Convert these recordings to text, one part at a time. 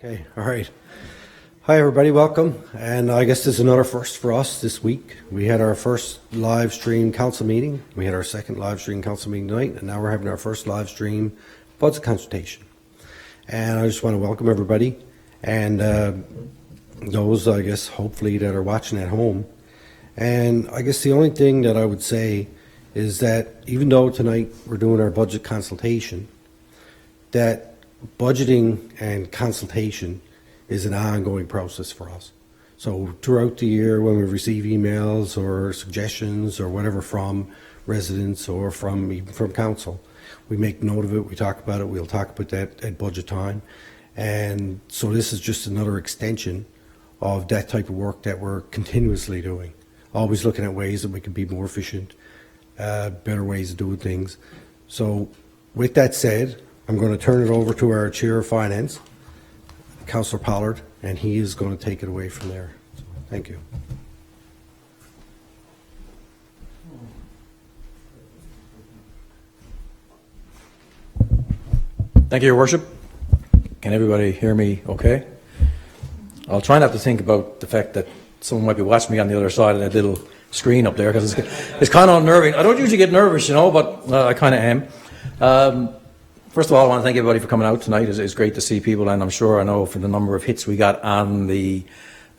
Okay, all right. Hi, everybody, welcome. And I guess this is another first for us this week. We had our first live stream council meeting. We had our second live stream council meeting tonight, and now we're having our first live stream budget consultation. And I just want to welcome everybody and those, I guess, hopefully that are watching at home. And I guess the only thing that I would say is that even though tonight we're doing our budget consultation, that budgeting and consultation is an ongoing process for us. So throughout the year, when we receive emails or suggestions or whatever from residents or from even from council, we make note of it, we talk about it, we'll talk about that at budget time. And so this is just another extension of that type of work that we're continuously doing, always looking at ways that we can be more efficient, better ways of doing things. So with that said, I'm going to turn it over to our Chair of Finance, Councillor Pollard, and he is going to take it away from there. So, thank you. Thank you, Your Worship. Can everybody hear me okay? I'll try not to think about the fact that someone might be watching me on the other side of that little screen up there, because it's kind of unnerving. I don't usually get nervous, you know, but I kind of am. First of all, I want to thank everybody for coming out tonight. It's great to see people, and I know for the number of hits we got on the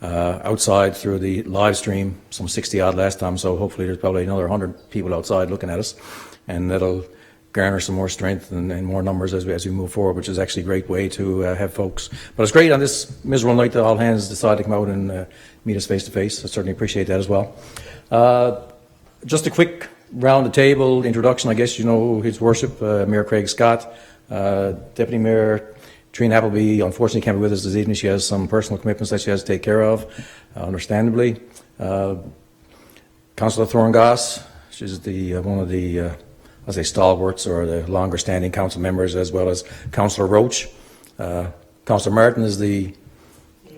outside through the live stream, some 60 odd last time, so hopefully there's probably another 100 people outside looking at us, and that'll garner some more strength and more numbers as we move forward, which is actually a great way to have folks. But it's great on this miserable night that all hands decide to come out and meet us face to face. I certainly appreciate that as well. Just a quick round the table introduction. I guess you know His Worship, Mayor Craig Scott, Deputy Mayor Trina Appleby unfortunately can't be with us this evening. She has some personal commitments that she has to take care of, understandably. Councillor Thorngoss, she's the one of the I'll say stalwarts or the longer standing council members, as well as Councillor Roach. Councillor Martin is the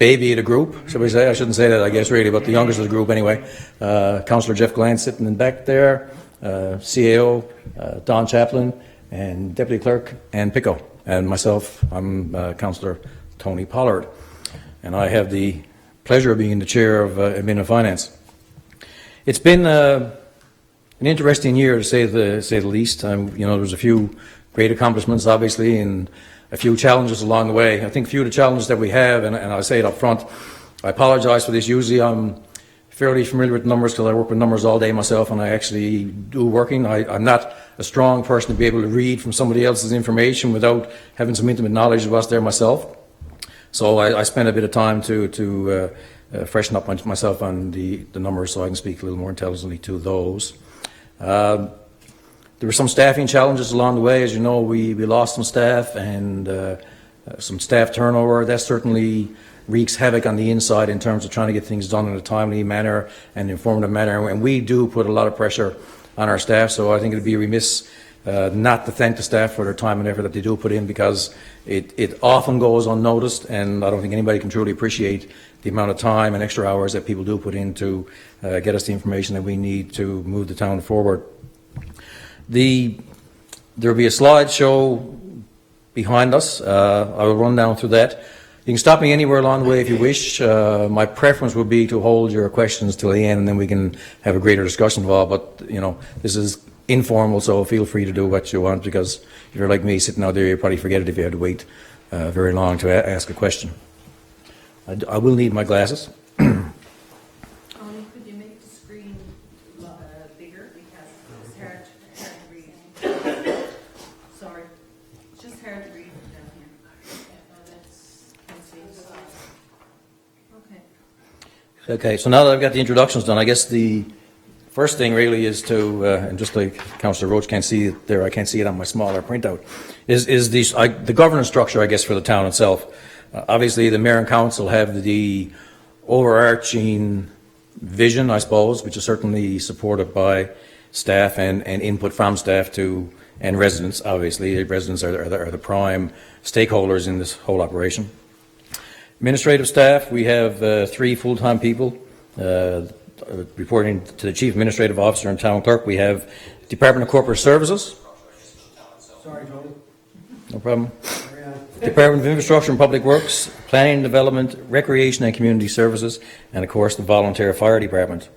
baby of the group, shall we say? I shouldn't say that, I guess, really, but the youngest of the group anyway. Councillor Jeff Glenn sitting in back there, CAO, Don Chaplin, and Deputy Clerk Ann Picco. And myself, I'm Councillor Tony Pollard. And I have the pleasure of being the Chair of Admin and Finance. It's been an interesting year, to say the least. You know, there's a few great accomplishments, obviously, and a few challenges along the way. I think a few of the challenges that we have, and I'll say it up front, I apologize for this. Usually I'm fairly familiar with numbers because I work with numbers all day myself, and I actually do working. I'm not a strong person to be able to read from somebody else's information without having some intimate knowledge of what's there myself. So I spent a bit of time to freshen up myself on the numbers so I can speak a little more intelligently to those. There were some staffing challenges along the way. As you know, we lost some staff and some staff turnover. That certainly wreaks havoc on the inside in terms of trying to get things done in a timely manner and informative manner. And we do put a lot of pressure on our staff, so I think it would be remiss not to thank the staff for their time and effort that they do put in, because it often goes unnoticed, and I don't think anybody can truly appreciate the amount of time and extra hours that people do put in to get us the information that we need to move the town forward. There will be a slideshow behind us. I will run down through that. You can stop me anywhere along the way if you wish. My preference would be to hold your questions till the end, and then we can have a greater discussion involved. But you know, this is informal, so feel free to do what you want, because if you're like me sitting out there, you'll probably forget it if you had to wait very long to ask a question. I will need my glasses. Could you make the screen bigger, because it's hard to read. Sorry, it's just hard to read down here. Okay. Okay, so now that I've got the introductions done, I guess the first thing really is to, and just like Councillor Roach can't see it there, I can't see it on my smaller printout, is the governance structure, I guess, for the town itself. Obviously, the Mayor and Council have the overarching vision, I suppose, which is certainly supported by staff and input from staff and residents. Obviously, residents are the prime stakeholders in this whole operation. Administrative staff, we have 3 full-time people reporting to the Chief Administrative Officer and Town Clerk. We have Department of Corporate Services. Sorry, Tony. No problem. Department of Infrastructure and Public Works, Planning and Development, Recreation and Community Services, and of course the Volunteer Fire Department.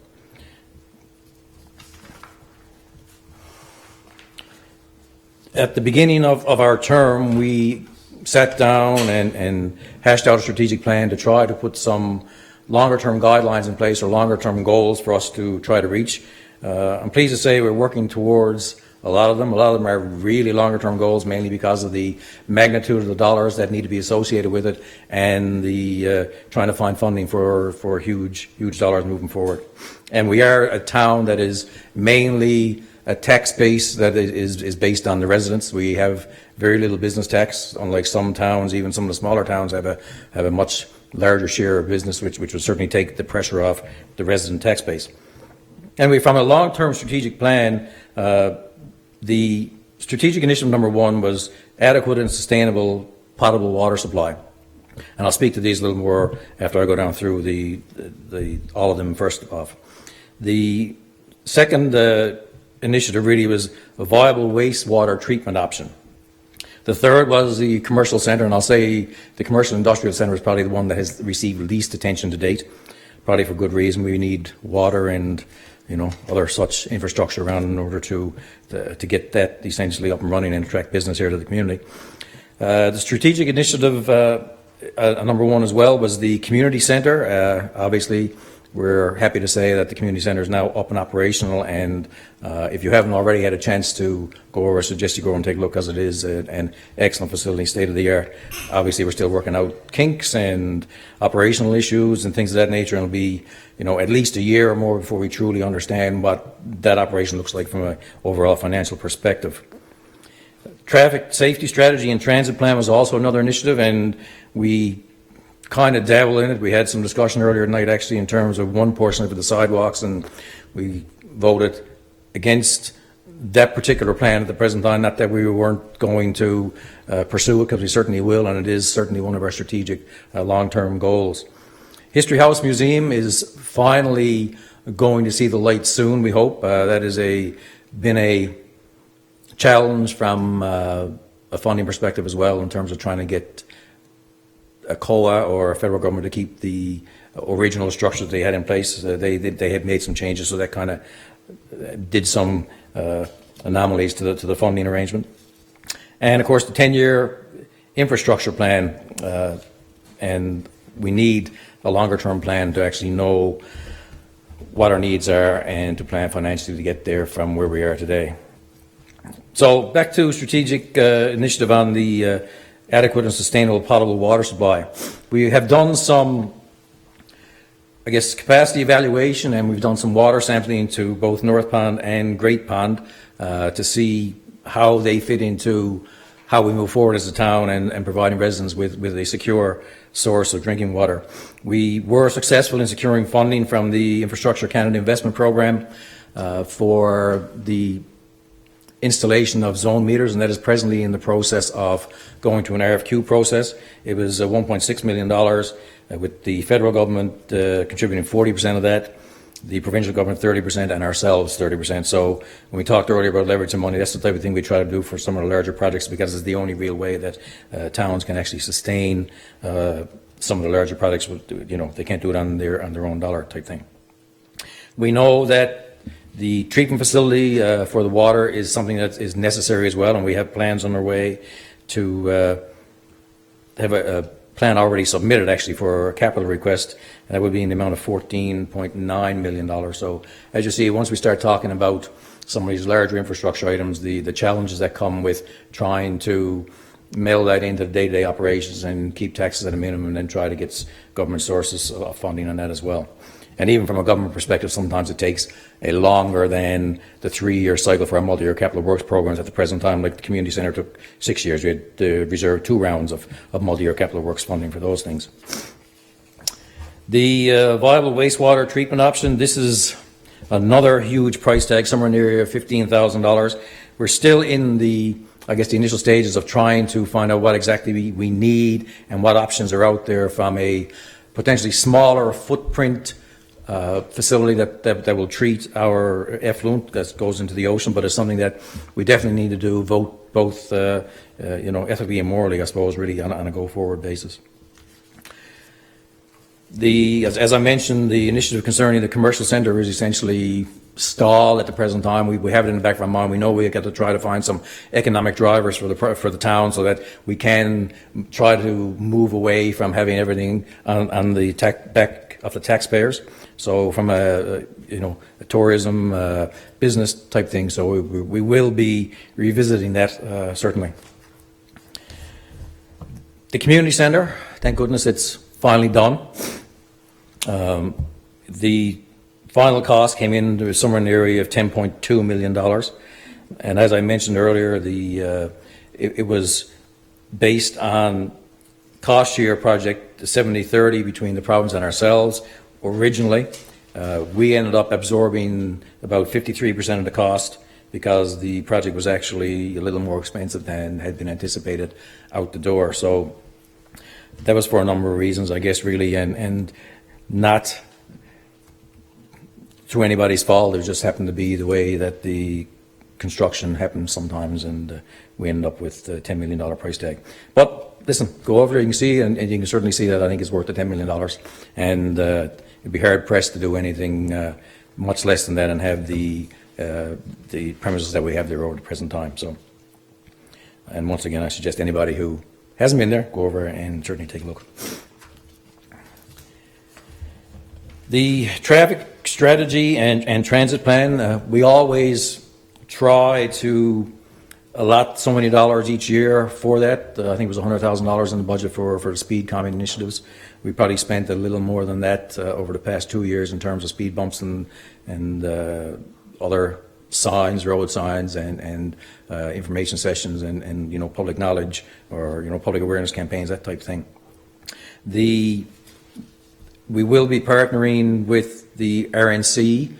At the beginning of our term, we sat down and hashed out a strategic plan to try to put some longer-term guidelines in place or longer-term goals for us to try to reach. I'm pleased to say we're working towards a lot of them. A lot of them are really longer-term goals, mainly because of the magnitude of the dollars that need to be associated with it and the trying to find funding for huge dollars moving forward. And we are a town that is mainly a tax base that is based on the residents. We have very little business tax, unlike some towns. Even some of the smaller towns have a much larger share of business, which would certainly take the pressure off the resident tax base. And from a long-term strategic plan, the strategic initiative number 1 was adequate and sustainable potable water supply. And I'll speak to these a little more after I go down through all of them first off. The second initiative really was a viable wastewater treatment option. The third was the commercial centre, and I'll say the commercial industrial centre is probably the one that has received least attention to date, probably for good reason. We need water and other such infrastructure around in order to get that essentially up and running and attract business here to the community. The strategic initiative number 1 as well was the community centre. Obviously, we're happy to say that the community centre is now up and operational, and if you haven't already had a chance to go over, I suggest you go and take a look, because it is an excellent facility, state of the art. Obviously, we're still working out kinks and operational issues and things of that nature, and it'll be at least a year or more before we truly understand what that operation looks like from an overall financial perspective. Traffic safety strategy and transit plan was also another initiative, and we kind of dabble in it. We had some discussion earlier tonight actually in terms of one portion of the sidewalks, and we voted against that particular plan at the present time. Not that we weren't going to pursue it, because we certainly will, and it is certainly one of our strategic long-term goals. History House Museum is finally going to see the light soon, we hope. That has been a challenge from a funding perspective as well, in terms of trying to get a COA or a federal government to keep the original structures they had in place. They had made some changes, so that kind of did some anomalies to the funding arrangement. And of course the 10-year infrastructure plan, and we need a longer term plan to actually know what our needs are and to plan financially to get there from where we are today. So back to strategic initiative on the adequate and sustainable potable water supply. We have done some, capacity evaluation, and we've done some water sampling to both North Pond and Great Pond to see how they fit into how we move forward as a town and providing residents with a secure source of drinking water. We were successful in securing funding from the Infrastructure Canada Investment Program for the installation of zone meters, and that is presently in the process of going to an RFQ process. It was $1.6 million, with the federal government contributing 40% of that, the provincial government 30%, and ourselves 30%. So when we talked earlier about leveraging money, that's the type of thing we try to do for some of the larger projects, because it's the only real way that towns can actually sustain some of the larger projects. They can't do it on their own dollar type thing. We know that the treatment facility for the water is something that is necessary as well, and we have plans on our way to have a plan already submitted actually for a capital request, and that would be in the amount of $14.9 million. So as you see, once we start talking about some of these larger infrastructure items, the challenges that come with trying to meld that into the day-to-day operations and keep taxes at a minimum, and then try to get government sources of funding on that as well. And even from a government perspective, sometimes it takes a longer than the 3-year cycle for our multi-year capital works programs at the present time. Like the community centre took 6 years. We had reserved 2 rounds of multi-year capital works funding for those things. The viable wastewater treatment option, this is another huge price tag, somewhere near $15,000. We're still in the initial stages of trying to find out what exactly we need and what options are out there from a potentially smaller footprint facility that will treat our effluent that goes into the ocean, but it's something that we definitely need to do both ethically and morally, I suppose, really on a go-forward basis. As I mentioned, the initiative concerning the commercial centre is essentially stalled at the present time. We have it in the back of our mind. We know we got to try to find some economic drivers for the town so that we can try to move away from having everything on the back of the taxpayers. So from a tourism business type thing. So we will be revisiting that certainly. The community centre, thank goodness it's finally done. The final cost came in to somewhere in the area of $10.2 million. And as I mentioned earlier, it was based on cost share project 70-30 between the province and ourselves. Originally, we ended up absorbing about 53% of the cost because the project was actually a little more expensive than had been anticipated out the door. So that was for a number of reasons, I guess, really, and not through anybody's fault. It just happened to be the way that the construction happens sometimes, and we ended up with a $10 million price tag. But listen, go over there, you can see, and you can certainly see that I think it's worth the $10 million, and it'd be hard pressed to do anything much less than that and have the premises that we have there over the present time. So, and once again, I suggest anybody who hasn't been there, go over and certainly take a look. The traffic strategy and transit plan, we always try to allot so many dollars each year for that. I think it was $100,000 in the budget for the speed calming initiatives. We probably spent a little more than that over the past 2 years in terms of speed bumps and other signs, road signs, and information sessions, and public knowledge or public awareness campaigns, that type of thing. We will be partnering with the RNC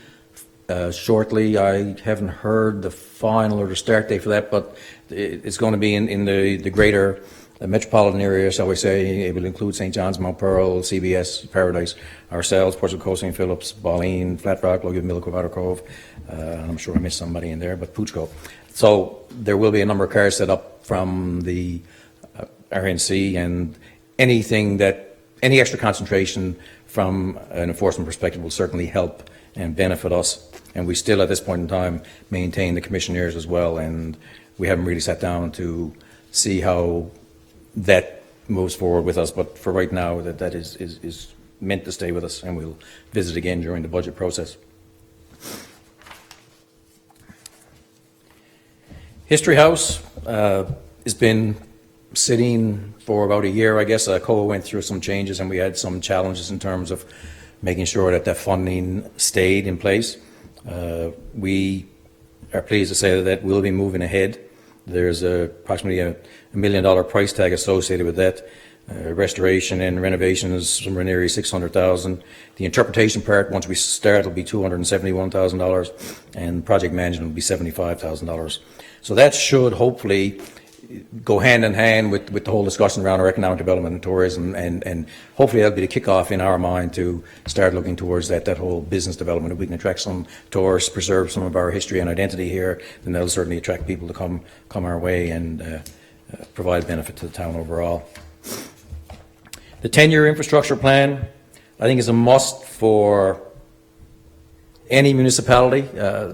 shortly. I haven't heard the final or the start date for that, but it's going to be in the greater metropolitan area, shall we say. It will include St. John's, Mount Pearl, CBS, Paradise, ourselves, Portsmouth Coast, St. Phillips, Balleen, Flat Rock, Logan, Millicove, Outer Cove. I'm sure I missed somebody in there, but Pooch Cove. So there will be a number of cars set up from the RNC, and any extra concentration from an enforcement perspective will certainly help and benefit us. And we still, at this point in time, maintain the commissionaires as well, and we haven't really sat down to see how that moves forward with us. But for right now, that is meant to stay with us, and we'll visit again during the budget process. History House has been sitting for about a year, I guess. COA went through some changes, and we had some challenges in terms of making sure that funding stayed in place. We are pleased to say that we'll be moving ahead. There's approximately a $1 million price tag associated with that. Restoration and renovation is somewhere near $600,000. The interpretation part, once we start, will be $271,000, and project management will be $75,000. So that should hopefully go hand in hand with the whole discussion around our economic development and tourism, and hopefully that'll be the kickoff in our mind to start looking towards that whole business development. If we can attract some tourists, preserve some of our history and identity here, then that'll certainly attract people to come our way and provide benefit to the town overall. The 10-year infrastructure plan, I think, is a must for any municipality.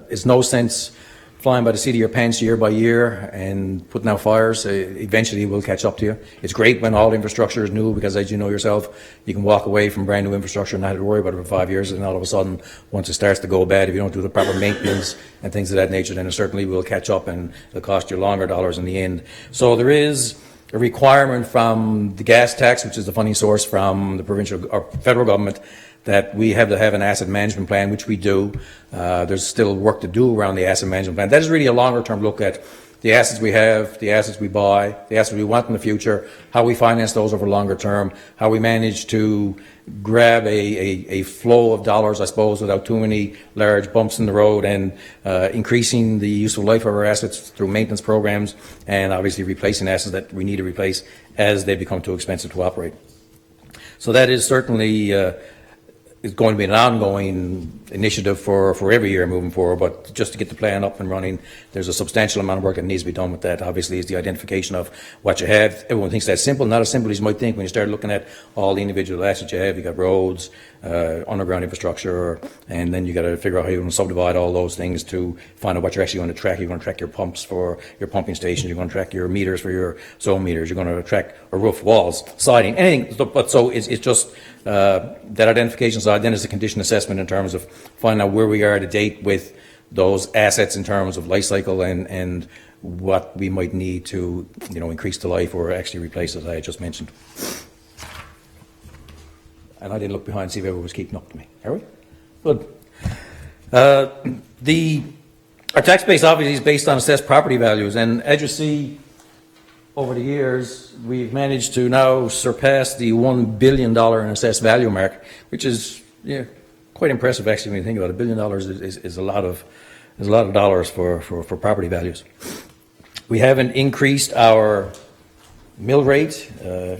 It's no sense flying by the seat of your pants year by year and putting out fires. Eventually it will catch up to you. It's great when all infrastructure is new, because as you know yourself, you can walk away from brand new infrastructure and not have to worry about it for 5 years, and all of a sudden, once it starts to go bad, if you don't do the proper maintenance and things of that nature, then it certainly will catch up and it'll cost you longer dollars in the end. So there is a requirement from the gas tax, which is the funding source from the provincial or federal government, that we have to have an asset management plan, which we do. There's still work to do around the asset management plan. That is really a longer-term look at the assets we have, the assets we buy, the assets we want in the future, how we finance those over longer term, how we manage to grab a flow of dollars, I suppose, without too many large bumps in the road, and increasing the useful life of our assets through maintenance programs, and obviously replacing assets that we need to replace as they become too expensive to operate. So that is certainly is going to be an ongoing initiative for every year moving forward, but just to get the plan up and running, there's a substantial amount of work that needs to be done with that. Obviously, is the identification of what you have. Everyone thinks that's simple, not as simple as you might think when you start looking at all the individual assets you have. You got roads, underground infrastructure, and then you got to figure out how you're going to subdivide all those things to find out what you're actually going to track. You're going to track your pumps for your pumping stations. You're going to track your meters for your zone meters. You're going to track a roof, walls, siding, anything. But so it's just that identification side. Then is the condition assessment in terms of finding out where we are to date with those assets in terms of life cycle and what we might need to, increase the life or actually replace, as I just mentioned. And I didn't look behind to see if everyone was keeping up to me. Are we? Good. Our tax base obviously is based on assessed property values, and as you see over the years, we've managed to now surpass the $1 billion in assessed value mark, which is quite impressive actually when you think about it. $1 billion is a lot of dollars for property values. We haven't increased our mill rate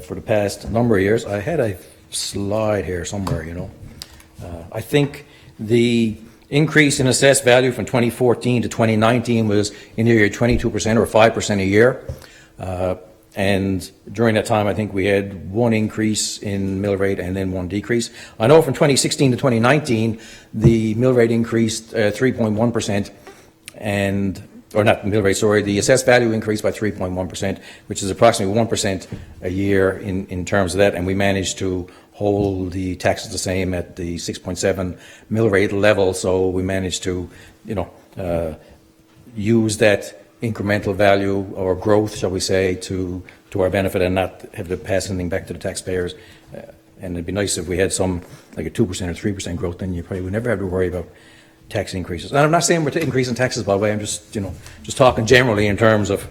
for the past number of years. I had a slide here somewhere, I think the increase in assessed value from 2014 to 2019 was in the area of 22% or 5% a year. And during that time, I think we had one increase in mill rate and then one decrease. I know from 2016 to 2019, the mill rate increased 3.1%, or not mill rate, sorry, the assessed value increased by 3.1%, which is approximately 1% a year in terms of that, and we managed to hold the taxes the same at the 6.7 mill rate level, so we managed to, use that incremental value or growth, shall we say, to our benefit and not have to pass anything back to the taxpayers. And it'd be nice if we had some, like a 2% or 3% growth, then you probably would never have to worry about tax increases. And I'm not saying we're increasing taxes, by the way, I'm just, just talking generally in terms of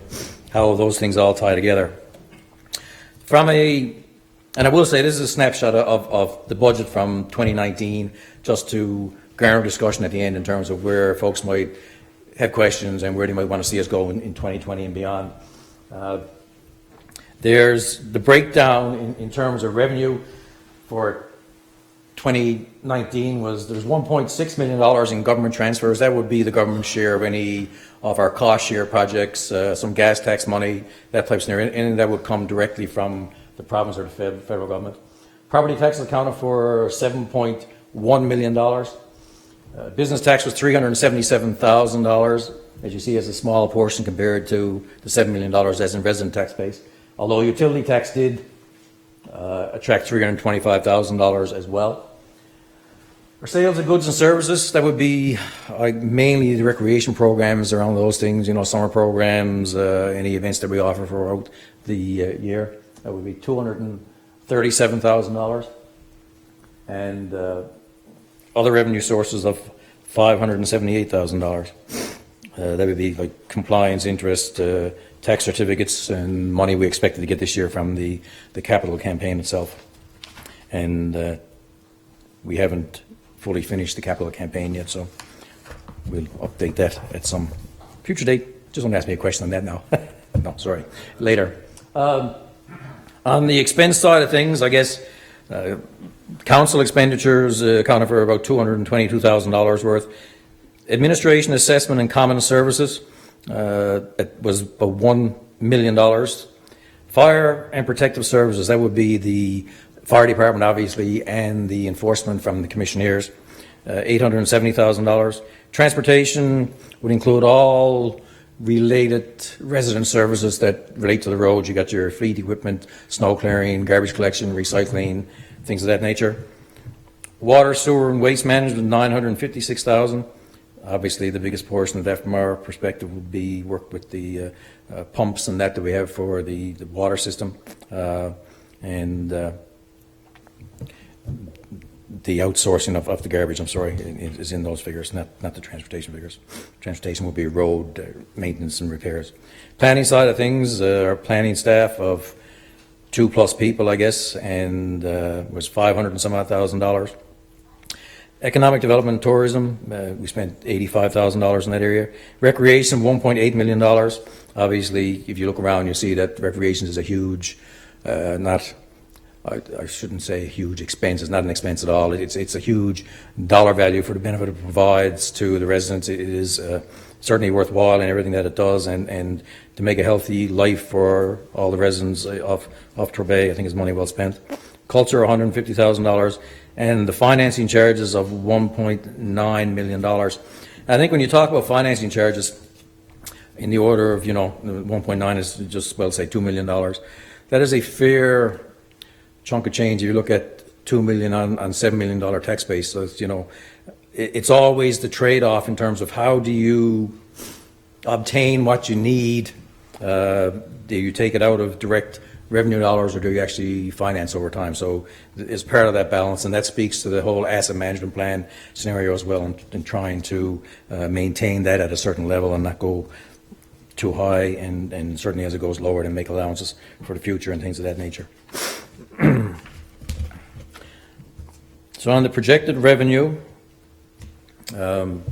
how those things all tie together. And I will say this is a snapshot of the budget from 2019, just to garner discussion at the end in terms of where folks might have questions and where they might want to see us go in 2020 and beyond. There's the breakdown in terms of revenue for 2019 there's $1.6 million in government transfers. That would be the government share of any of our cost share projects, some gas tax money, that type of scenario, and that would come directly from the province or the federal government. Property taxes accounted for $7.1 million. Business tax was $377,000, as you see, as a small portion compared to the $7 million that's in resident tax base. Although utility tax did attract $325,000 as well. For sales of goods and services, that would be mainly the recreation programs around those things, summer programs, any events that we offer throughout the year. That would be $237,000. And other revenue sources of $578,000. That would be like compliance, interest, tax certificates, and money we expected to get this year from the capital campaign itself. And we haven't fully finished the capital campaign yet, so we'll update that at some future date. Just don't ask me a question on that now. No, sorry, later. On the expense side of things, I guess council expenditures accounted for about $222,000 worth. Administration, assessment, and common services, it was about $1 million. Fire and protective services, that would be the fire department, obviously, and the enforcement from the commissioners, $870,000. Transportation would include all related resident services that relate to the roads. You got your fleet equipment, snow clearing, garbage collection, recycling, things of that nature. Water, sewer, and waste management, $956,000. Obviously, the biggest portion of that from our perspective would be work with the pumps and that we have for the water system. And the outsourcing of the garbage, is in those figures, not the transportation figures. Transportation will be road maintenance and repairs. Planning side of things, our planning staff of 2+ people, I guess, and was $500 and some odd thousand. Economic development and tourism, we spent $85,000 in that area. Recreation, $1.8 million. Obviously, if you look around, you see that recreation is a huge, not I shouldn't say huge expense. It's not an expense at all. It's a huge dollar value for the benefit it provides to the residents. It is certainly worthwhile in everything that it does, and to make a healthy life for all the residents of Torbay, I think is money well spent. Culture, $150,000, and the financing charges of $1.9 million. I think when you talk about financing charges in the order of, 1.9 is just, well, say $2 million, that is a fair chunk of change. If you look at $2 million on $7 million tax base, so it's, it's always the trade-off in terms of how do you obtain what you need. Do you take it out of direct revenue dollars, or do you actually finance over time? So it's part of that balance, and that speaks to the whole asset management plan scenario as well, and trying to maintain that at a certain level and not go too high, and certainly as it goes lower, then make allowances for the future and things of that nature. So on the projected revenue, excuse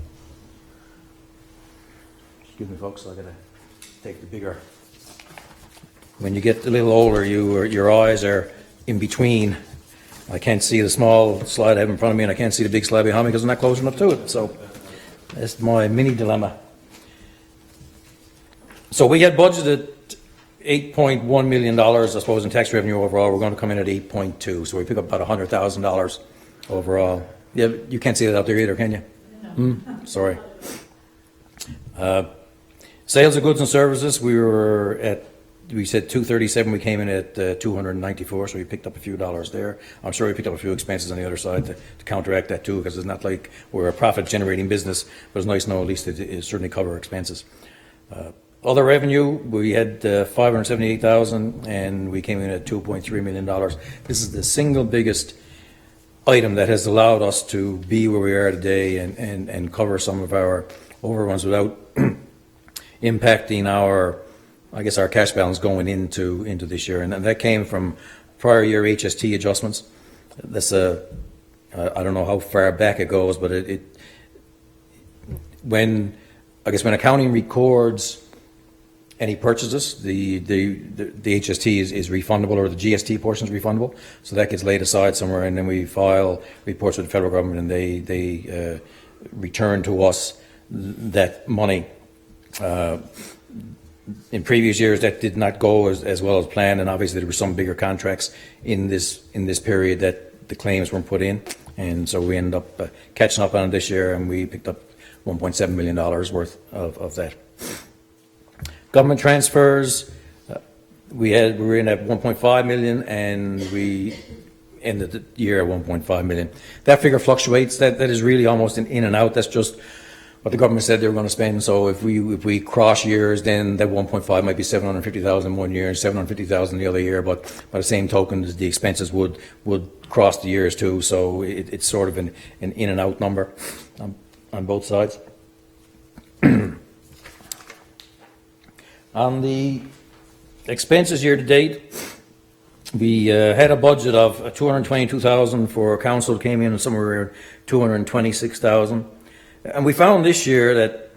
me folks, I gotta take the bigger. When you get a little older, your eyes are in between. I can't see the small slide I have in front of me, and I can't see the big slide behind me because I'm not close enough to it. So that's my mini dilemma. So we had budgeted $8.1 million, I suppose, in tax revenue overall. We're going to come in at 8.2, so we pick up about $100,000 overall. Yeah, you can't see that out there either, can you? No. Sorry. Sales of goods and services, we said 237, we came in at 294, so we picked up a few dollars there. I'm sure we picked up a few expenses on the other side to counteract that too, because it's not like we're a profit-generating business, but it's nice to know at least it certainly cover expenses. Other revenue, we had $578,000, and we came in at $2.3 million. This is the single biggest item that has allowed us to be where we are today and cover some of our overruns without impacting our cash balance going into this year. And that came from prior year HST adjustments. That's I don't know how far back it goes, but when accounting records any purchases, the HST is refundable, or the GST portion is refundable. So that gets laid aside somewhere, and then we file reports with the federal government, and they return to us that money. In previous years, that did not go as well as planned, and obviously there were some bigger contracts in this period that the claims weren't put in, and so we ended up catching up on it this year, and we picked up $1.7 million worth of that. Government transfers, we were in at 1.5 million, and we ended the year at 1.5 million. That figure fluctuates. That is really almost an in and out. That's just what the government said they were going to spend. So if we cross years, then that 1.5 might be 750,000 one year and 750,000 the other year. But by the same token, the expenses would cross the years too. So it's sort of an in and out number on both sides. On the expenses year to date, we had a budget of $222,000 for council, came in somewhere around $226,000. And we found this year that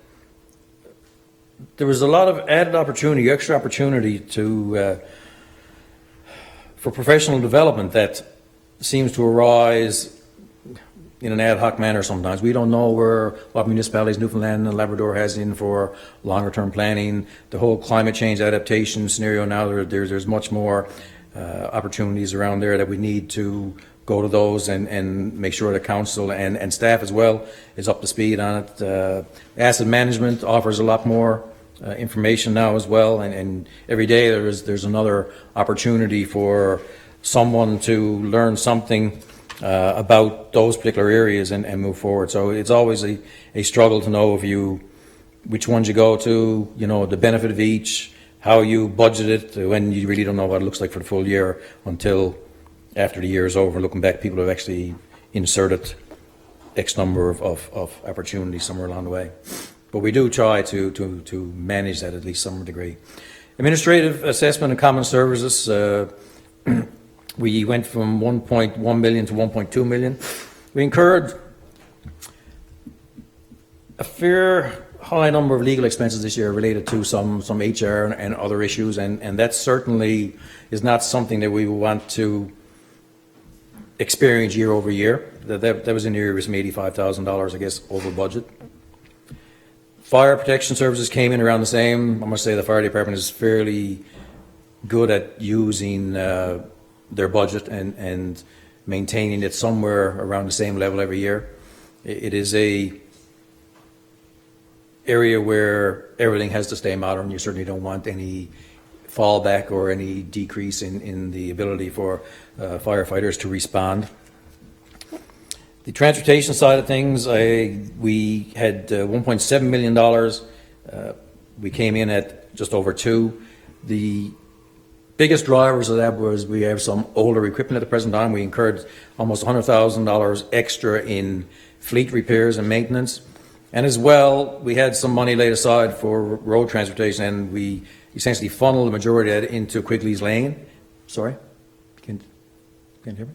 there was a lot of added opportunity, extra opportunity for professional development that seems to arise in an ad hoc manner sometimes. We don't know what municipalities Newfoundland and Labrador has in for longer term planning. The whole climate change adaptation scenario now, there's much more opportunities around there that we need to go to those and make sure the council and staff as well is up to speed on it. Asset management offers a lot more information now as well, and every day there's another opportunity for someone to learn something about those particular areas and move forward. So it's always a struggle to know which ones you go to, the benefit of each, how you budget it, when you really don't know what it looks like for the full year until after the year is over. Looking back, people have actually inserted X number of opportunities somewhere along the way. But we do try to manage that at least some degree. Administrative assessment and common services, we went from 1.1 million to 1.2 million. We incurred a fair high number of legal expenses this year related to some HR and other issues, and that certainly is not something that we want to experience year over year. That was in the area of some $85,000, I guess, over budget. Fire protection services came in around the same. I must say the fire department is fairly good at using their budget and maintaining it somewhere around the same level every year. It is a area where everything has to stay modern. You certainly don't want any fallback or any decrease in the ability for firefighters to respond. The transportation side of things, we had $1.7 million. We came in at just over $2 million. The biggest drivers of that was we have some older equipment at the present time. We incurred almost $100,000 extra in fleet repairs and maintenance. And as well, we had some money laid aside for road transportation, and we essentially funneled the majority of that into Quigley's Lane. Sorry? Can you hear me?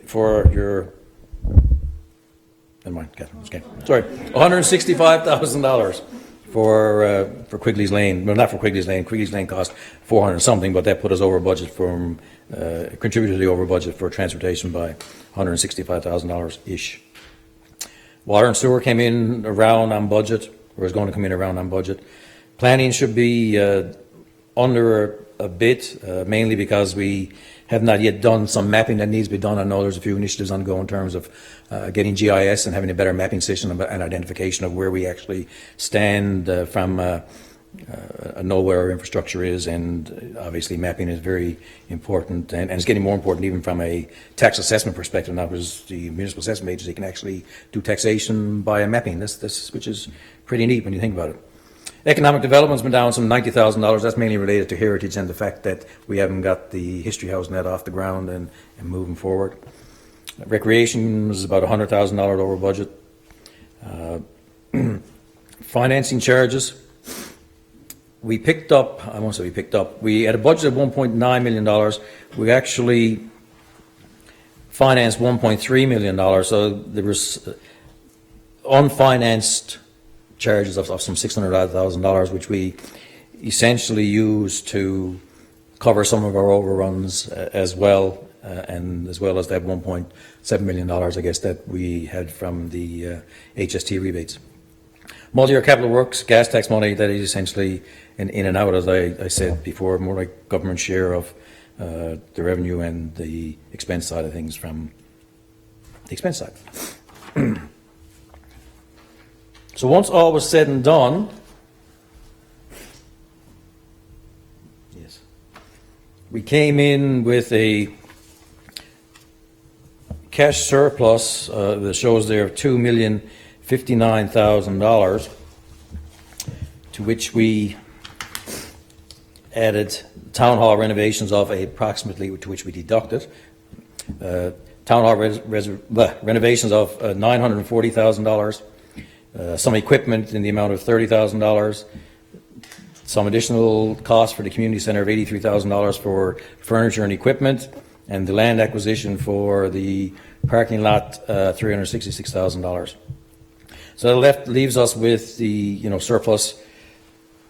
For your... Never mind, Catherine. Okay. Sorry. $165,000 for Quigley's Lane. Well, not for Quigley's Lane. Quigley's Lane cost 400 something, but that put us over budget from, contributed to the over budget for transportation by $165,000-ish. Water and sewer came in around on budget, or is going to come in around on budget. Planning should be under a bit, mainly because we have not yet done some mapping that needs to be done. I know there's a few initiatives ongoing in terms of getting GIS and having a better mapping system and identification of where we actually stand from know where our infrastructure is, and obviously mapping is very important, and it's getting more important even from a tax assessment perspective now, because the municipal assessment agency can actually do taxation by mapping, which is pretty neat when you think about it. Economic development's been down some $90,000. That's mainly related to heritage and the fact that we haven't got the history house net off the ground and moving forward. Recreation was about $100,000 over budget. Financing charges. We picked up, I won't say we picked up, we had a budget of $1.9 million. We actually financed $1.3 million, so there was unfinanced charges of some $600,000, which we essentially used to cover some of our overruns as well, and as well as that $1.7 million, I guess, that we had from the HST rebates. Multi-year capital works, gas tax money, that is essentially in and out, as I said before, more like government share of the revenue and the expense side of things from the expense side. So once all was said and done, yes, we came in with a cash surplus that shows there of $2,059,000, to which we added town hall renovations of approximately, to which we deducted town hall renovations of $940,000, some equipment in the amount of $30,000, some additional costs for the community center of $83,000 for furniture and equipment, and the land acquisition for the parking lot, $366,000. So that leaves us with the surplus,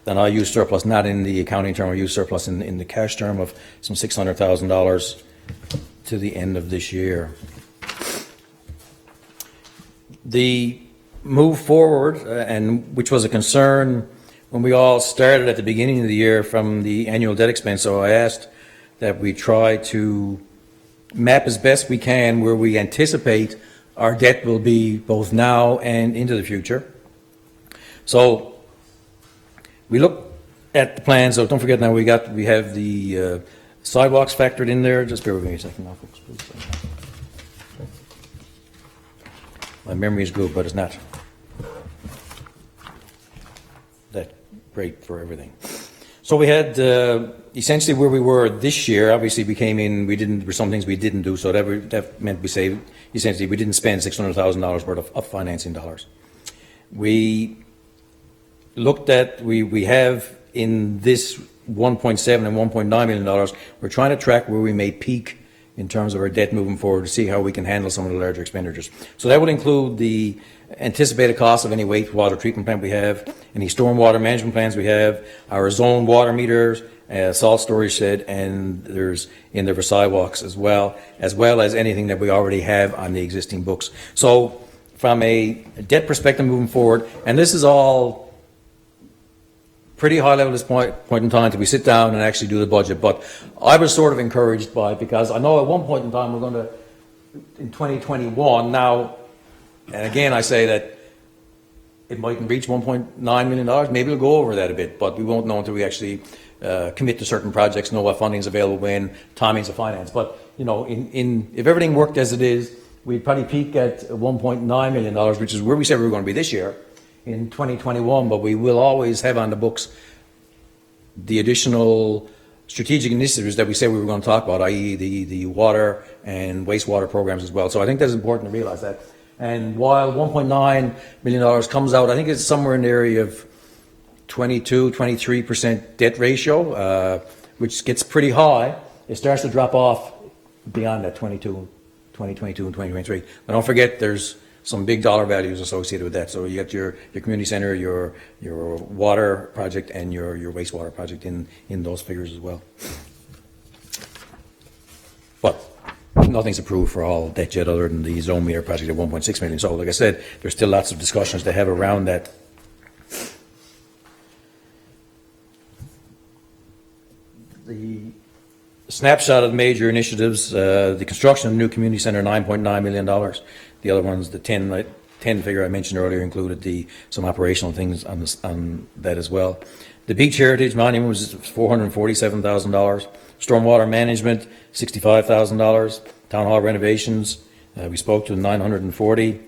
and I use surplus not in the accounting term, I use surplus in the cash term of some $600,000 to the end of this year. The move forward, and which was a concern when we all started at the beginning of the year from the annual debt expense, so I asked that we try to map as best we can where we anticipate our debt will be both now and into the future. So we look at the plan, so don't forget now we have the sidewalks factored in there. Just bear with me a second now, folks, please. My memory is good, but it's not that great for everything. So we had essentially where we were this year. Obviously, there were some things we didn't do, so that meant we saved. Essentially, we didn't spend $600,000 worth of financing dollars. We looked at, we have in this $1.7 and $1.9 million, we're trying to track where we may peak in terms of our debt moving forward to see how we can handle some of the larger expenditures. So that would include the anticipated cost of any wastewater treatment plant we have, any stormwater management plans we have, our zone water meters, salt storage shed, and there's in there for sidewalks as well as anything that we already have on the existing books. So from a debt perspective moving forward, and this is all pretty high level at this point in time till we sit down and actually do the budget, but I was sort of encouraged by it because I know at one point in time we're going to, in 2021 now, and again I say that it mightn't reach $1.9 million, maybe it'll go over that a bit, but we won't know until we actually commit to certain projects, know what funding is available when, timings of finance. But, you know, if everything worked as it is, we'd probably peak at $1.9 million, which is where we said we were going to be this year in 2021, but we will always have on the books the additional strategic initiatives that we said we were going to talk about, i.e. the water and wastewater programs as well. So I think that's important to realize that. And while $1.9 million comes out, I think it's somewhere in the area of 22-23% debt ratio, which gets pretty high. It starts to drop off beyond that 2022 and 2023. But don't forget, there's some big dollar values associated with that. So you got your community center, your water project, and your wastewater project in those figures as well. But nothing's approved for all debt yet other than the zone meter project at 1.6 million. So like I said, there's still lots of discussions to have around that. The snapshot of major initiatives, the construction of the new community center, $9.9 million. The other ones, the 10 figure I mentioned earlier, included some operational things on that as well. The Beach Heritage Monument was $447,000. Stormwater management, $65,000. Town hall renovations, we spoke to $940,000.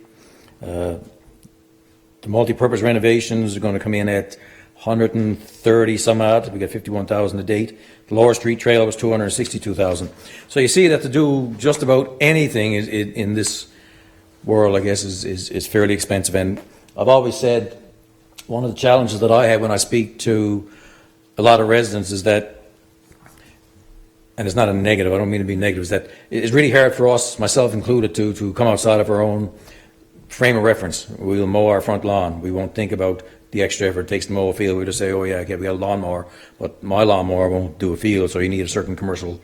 The multi-purpose renovations are going to come in at 130 some odd. We got 51,000 to date. The Lower Street Trail was 262,000. So you see that to do just about anything in this world, I guess, is fairly expensive. And I've always said one of the challenges that I have when I speak to a lot of residents is that, and it's not a negative, I don't mean to be negative, is that it's really hard for us, myself included, to come outside of our own frame of reference. We'll mow our front lawn. We won't think about the extra effort it takes to mow a field. We just say, oh yeah, okay, we got a lawnmower, but my lawnmower won't do a field, so you need a certain commercial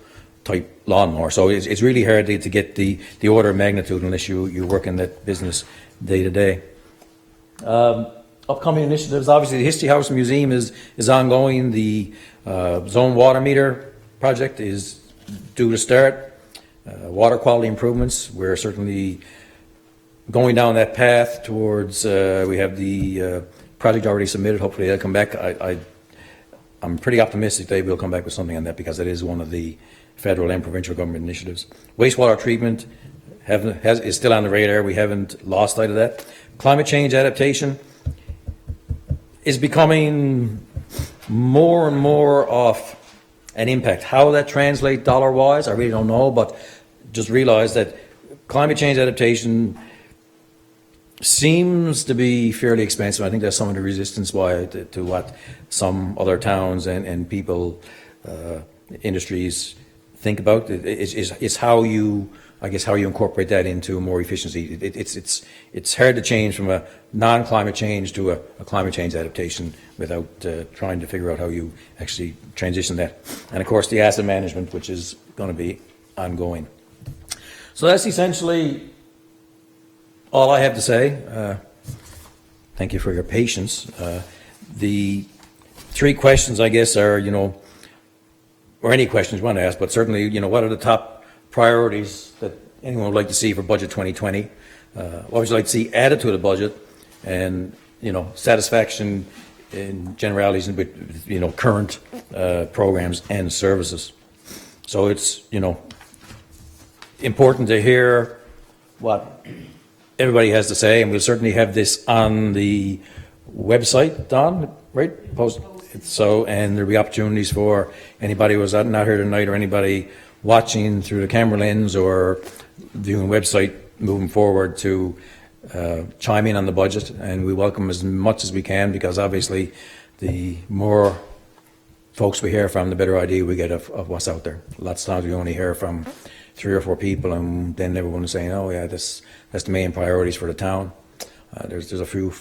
type lawnmower. So it's really hard to get the order of magnitude unless you work in that business day to day. Upcoming initiatives, obviously the History House Museum is ongoing. The zone water meter project is due to start. Water quality improvements, we're certainly going down that path towards, we have the project already submitted. Hopefully they'll come back. I'm pretty optimistic they will come back with something on that because it is one of the federal and provincial government initiatives. Wastewater treatment is still on the radar. We haven't lost sight of that. Climate change adaptation is becoming more and more of an impact. How that translates dollar-wise, I really don't know, but just realize that climate change adaptation seems to be fairly expensive. I think that's some of the resistance why to what some other towns and people, industries think about. It's how you, I guess, how you incorporate that into more efficiency. It's hard to change from a non-climate change to a climate change adaptation without trying to figure out how you actually transition that. And of course, the asset management, which is going to be ongoing. So that's essentially all I have to say. Thank you for your patience. The three questions, I guess, are, or any questions you want to ask, but certainly, what are the top priorities that anyone would like to see for budget 2020? What would you like to see added to the budget? And, satisfaction in generalities with, current programs and services. So it's, important to hear what everybody has to say, and we'll certainly have this on the website, Don, right? Post. So, and there'll be opportunities for anybody who's not here tonight or anybody watching through the camera lens or viewing the website moving forward to chime in on the budget, and we welcome as much as we can, because obviously the more folks we hear from, the better idea we get of what's out there. Lots of times we only hear from 3 or 4 people, and then everyone is saying, oh yeah, that's the main priorities for the town. There's a few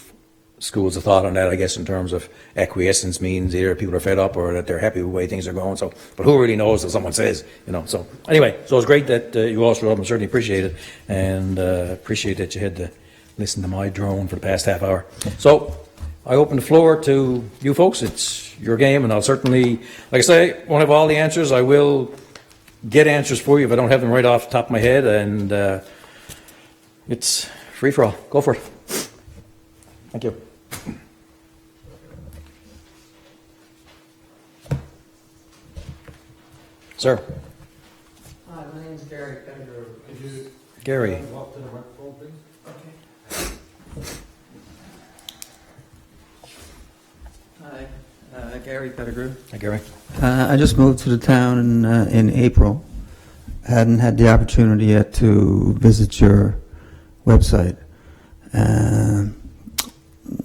schools of thought on that, I guess, in terms of acquiescence means either people are fed up or that they're happy with the way things are going. So, but who really knows till someone says, you know? So anyway, so it's great that you all showed up, and certainly appreciate it, and appreciate that you had to listen to my drone for the past half hour. So I open the floor to you folks. It's your game, and I'll certainly, like I say, won't have all the answers. I will get answers for you if I don't have them right off the top of my head, and it's free for all. Go for it. Thank you. Sir. Hi, my name is Gary Pettigrew. Could you Gary. walk to the microphone, please? Okay. Hi, Gary Pettigrew. Hi, Gary. I just moved to the town in April. Hadn't had the opportunity yet to visit your website.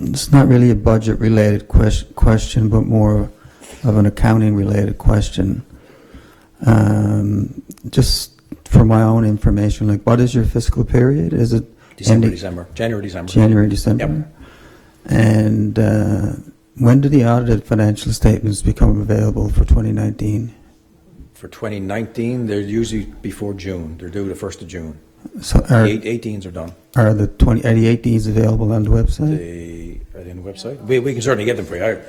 It's not really a budget-related question, but more of an accounting-related question. Just for my own information, like, what is your fiscal period? Is it January, December. January, December? Yep. And when do the audited financial statements become available for 2019? For 2019, they're usually before June. They're due the 1st of June. So The 18s are done. are the 18s available on the website? Are they on the website? We can certainly get them for you.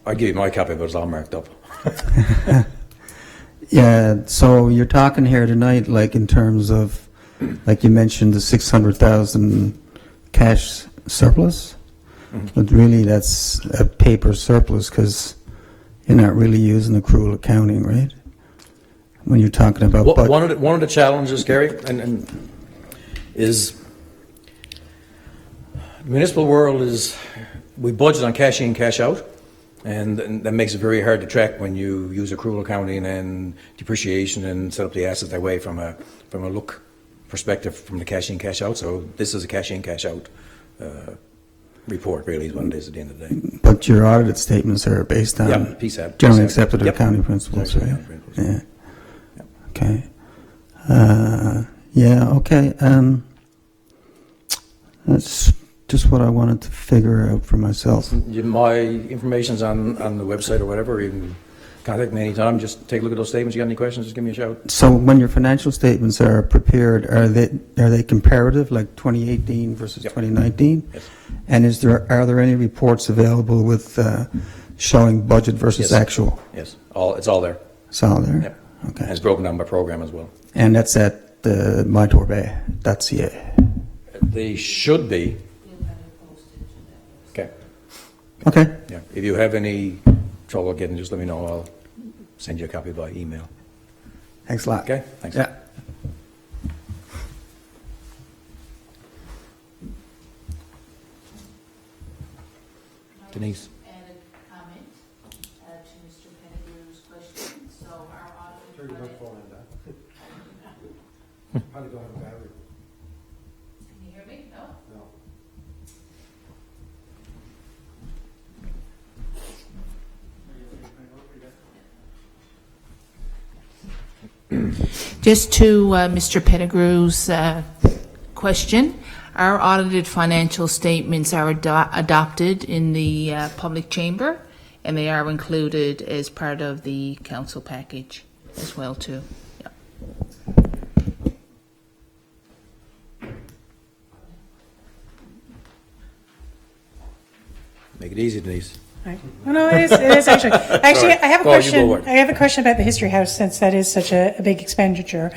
I'll give you my copy, but it's all marked up. Yeah, so you're talking here tonight, like, in terms of, like you mentioned, the 600,000 cash surplus, but really that's a paper surplus because you're not really using accrual accounting, right? When you're talking about Well, one of the challenges, Gary, and is the municipal world is we budget on cash in, cash out. And that makes it very hard to track when you use accrual accounting and depreciation and set up the assets that way from a look perspective from the cash in, cash out. So this is a cash in, cash out report, really, is what it is at the end of the day. But your audited statements are based on PSAP. generally accepted Yep. accounting principles, Exactly, right? accounting principles. Yeah. Yep. Okay. Yeah, okay. That's just what I wanted to figure out for myself. My information's on the website or whatever. You can contact me anytime. Just take a look at those statements. You got any questions, just give me a shout. So when your financial statements are prepared, are they comparative, like 2018 versus Yep. 2019? Yes. And are there any reports available with showing budget versus Yes. actual? Yes, it's all there. It's all there? Yep. And Okay. it's broken down by program as well. And that's at mytorbay.ca. They should be. Okay. Okay. Yeah. If you have any trouble getting, just let me know. I'll send you a copy by email. Thanks a lot. Okay? Thanks. Yeah. Denise. Add a comment to Mr. Pettigrew's question. So our Turn your audited. microphone on that. Probably don't have a battery. Can you hear me? No? No. Just to Mr. Pettigrew's question, our audited financial statements are adopted in the public chamber, and they are included as part of the council package as well too. Yeah. Make it easy, Denise. Right. Well, no, it is actually. Actually, I have a Go on, you question. go on. I have a question about the History House, since that is such a big expenditure.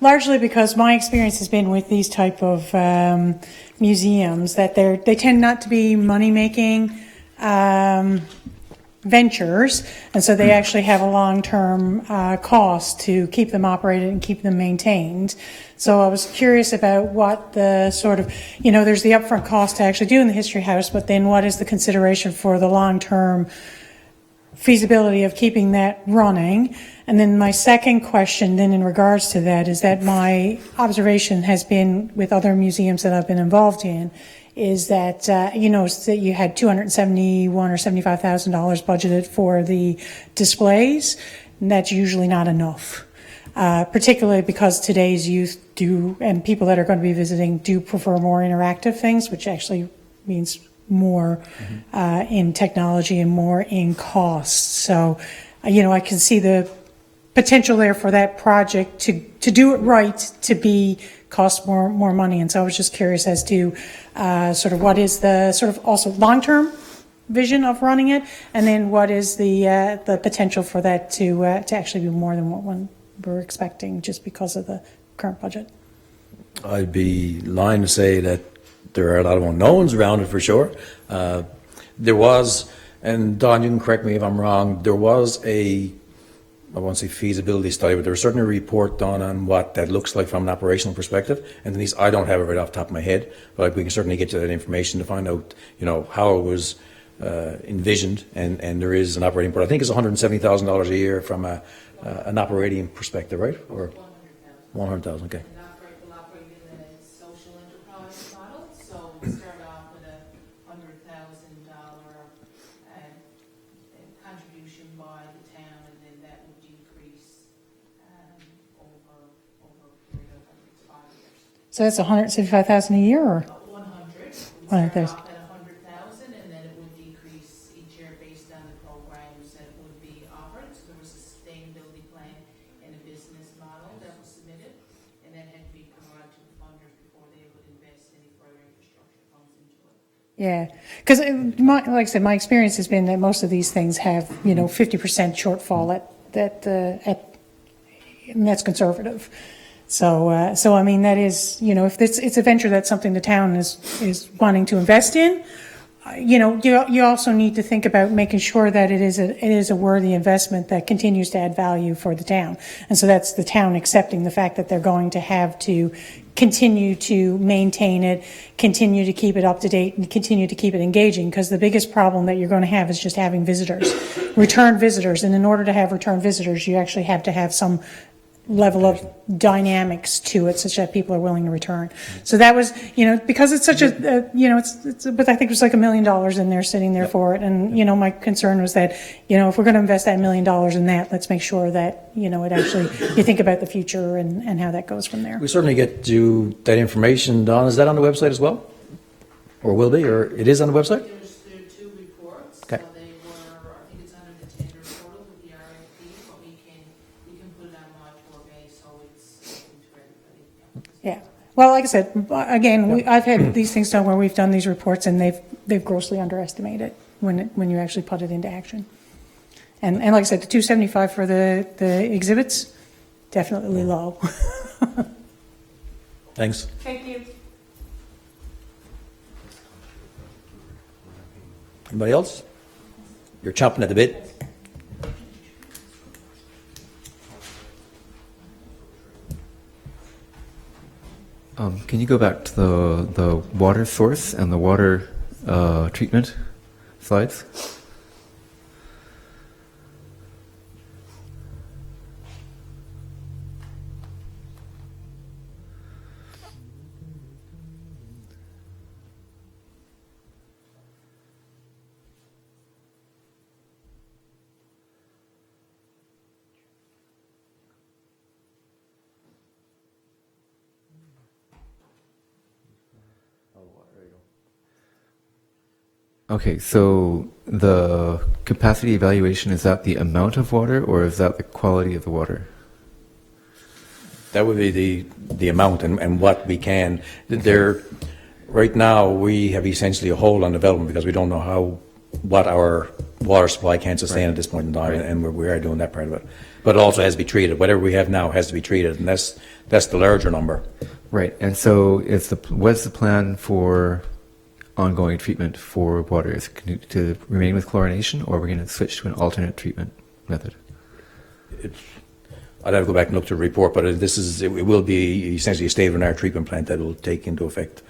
Largely because my experience has been with these type of museums that they tend not to be money making ventures, and so they actually have a long-term cost to keep them operated and keep them maintained. So I was curious about what the sort of, there's the upfront cost to actually doing the History House, but then what is the consideration for the long-term feasibility of keeping that running? And then my second question then in regards to that is that my observation has been with other museums that I've been involved in is that, that you had $271,000 or $75,000 budgeted for the displays, and that's usually not enough. particularly because today's youth do, and people that are going to be visiting do prefer more interactive things, which actually means more in technology and more in cost. So, I can see the potential there for that project to do it right, to be cost more money. And so I was just curious as to sort of what is the sort of also long-term vision of running it, and then what is the potential for that to actually be more than what we're expecting just because of the current budget. I'd be lying to say that there are a lot of unknowns around it for sure. There was, and Don, you can correct me if I'm wrong, there was I won't say feasibility study, but there was certainly a report done on what that looks like from an operational perspective. And Denise, I don't have it right off the top of my head, but we can certainly get you that information to find out, how it was envisioned. And there is an operating, but I think it's $170,000 a year from an operating perspective, right? Or 100,000. Okay. We'll operate in a social enterprise model, so we start off with a $100,000 contribution by the town, and then that would decrease over a period of 5 years. So that's $175,000 a year, or 100. We 100,000. start off at 100,000, and then it would decrease each year based on the programs that would be offered. So there was a sustainability plan and a business model that was submitted, and that had to be provided to the funders before they would invest any further infrastructure funds into it. Yeah, because like I said, my experience has been that most of these things have 50% shortfall at and that's conservative. So I mean, that is, if it's a venture, that's something the town is wanting to invest in. You also need to think about making sure that it is a worthy investment that continues to add value for the town. And so that's the town accepting the fact that they're going to have to continue to maintain it, continue to keep it up to date, and continue to keep it engaging, because the biggest problem that you're going to have is just having visitors, return visitors. And in order to have return visitors, you actually have to have some level of dynamics to it such that people are willing to return. So that was, because it's such but I think there's like $1 million in there sitting there for it. And, my concern was that, if we're going to invest that $1 million in that, let's make sure that, it actually, you think about the future and how that goes from there. We certainly get you that information, Don. Is that on the website as well? Or will be? Or it is on the website? There are 2 reports. Okay. So they were, I think it's under the tender portal with the RFP, but we can put it on module base, so it's open to everybody. Yeah. Well, like I said, again, I've had these things done where we've done these reports and they've grossly underestimated when you actually put it into action. And like I said, the 275 for the exhibits, definitely low. Thanks. Thank you. Anybody else? You're chomping at the bit. Can you go back to the water source and the water treatment slides? Okay, so the capacity evaluation, is that the amount of water or is that the quality of the water? That would be the amount and what we can. Right now, we have essentially a hold on development because we don't know what our water supply can sustain at this point in time, and we are doing that part of it. But it also has to be treated. Whatever we have now has to be treated, and that's the larger number. Right, and so what's the plan for ongoing treatment for water? Is it to remain with chlorination, or are we going to switch to an alternate treatment method? I'd have to go back and look to the report, but it will be essentially a state-of-the-art treatment plant that will take into effect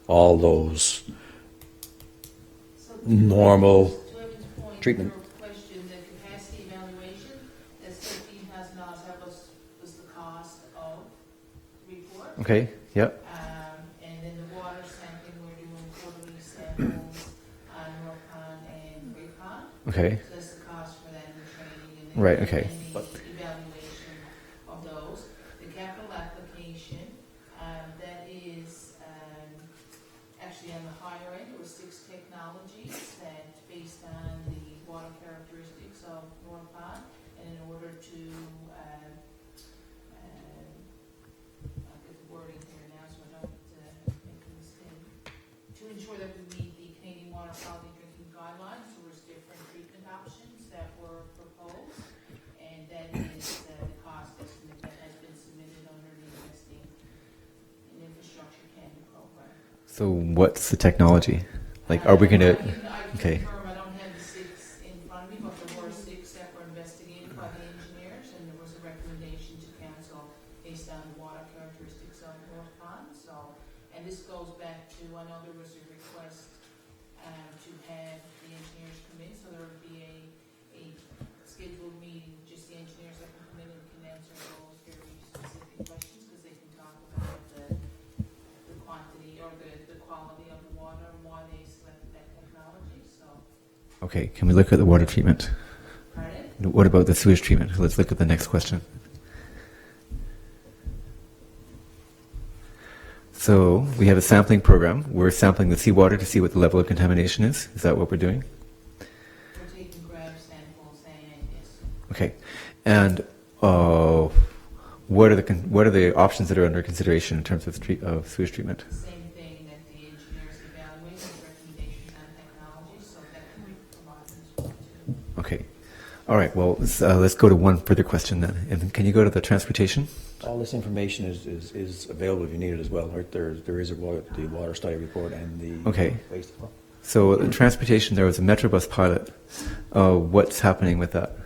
all those normal treatment. Question, the capacity evaluation, that's $13,000, that was the cost of the report. Okay, yep. And then the water sampling, we're doing quarterly samples on Rokon and Raycon. Okay. So that's the cost for that and the training and then Right, okay. and the evaluation of those. to, I'll get the wording here now so I don't make a mistake. To ensure that we meet the Canadian Water Quality Drinking Guidelines, there was different treatment options that were proposed, and that is the cost estimate that has been submitted under the Investing in Infrastructure Canada program. So what's the technology? Like, are we going to? Okay. I don't have the 6 in front of me, but there were 6 that were investigated by the engineers, and there was a recommendation to council based on the water characteristics of North Pond. So, and this goes back to, I know there was a request to have the engineers come in, so there would be a scheduled meeting, just the engineers that can come in and can answer those very specific questions, because they can talk about the quantity or the quality of the water and why they selected that technology. So, Okay, can we look at the water treatment? pardon? What about the sewage treatment? Let's look at the next question. So we have a sampling program. We're sampling the seawater to see what the level of contamination is. Is that what we're doing? We're taking grab samples and yes. Okay. And what are the options that are under consideration in terms of sewage treatment? Same thing that the engineers evaluate with recommendations on technology, so that can be provided as well too. Okay. All right. Well, let's go to one further question then. And can you go to the transportation? All this information is available if you need it as well. Right? There is the water study report and the Okay. waste report. So in transportation, there was a Metrobus pilot. What's happening with that?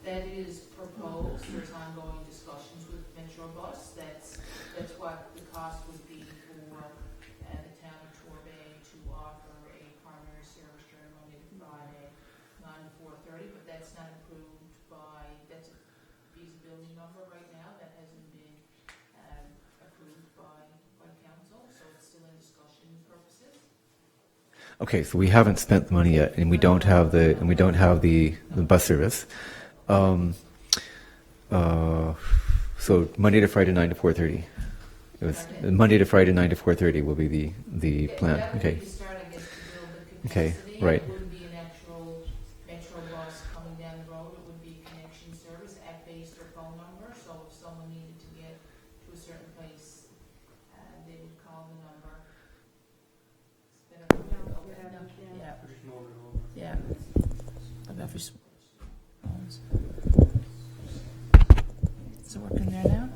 That is proposed. There's ongoing discussions with Metrobus. That's what the cost would be for the town of Torbay to offer a primary service during Monday to Friday, 9 to 4:30. But that's not approved by. That's a feasibility number right now that hasn't been approved by council. So it's still in discussion purposes. Okay, so we haven't spent the money yet, and we don't have the bus service. So Monday to Friday, 9 to 4:30. It was Monday to Friday, 9 to 4:30 will be the plan. That would Okay. be the start, I guess, to build the Okay, capacity. right. It wouldn't be an actual metro bus coming down the road. It would be connection service, app-based or phone number. So if someone needed to get to a certain place, they would call the number. Yeah. Of every phones. Is it working there now?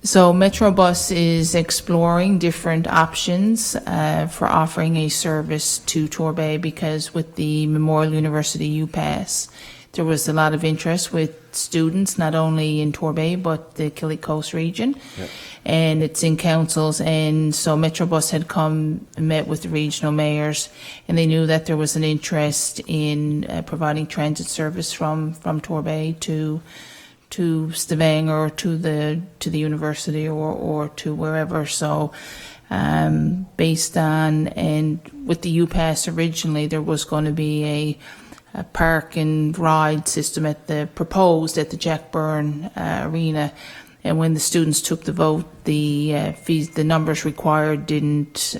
So Metrobus is exploring different options for offering a service to Torbay, because with the Memorial University UPass, there was a lot of interest with students, not only in Torbay, but the Killick Coast region. Yep. And it's in councils. And so Metrobus had come and met with the regional mayors, and they knew that there was an interest in providing transit service from Torbay to Stavanger or to the university or to wherever. So based on, and with the UPass originally, there was going to be a park and ride system proposed at the Jack Byrne Arena. And when the students took the vote, the numbers required didn't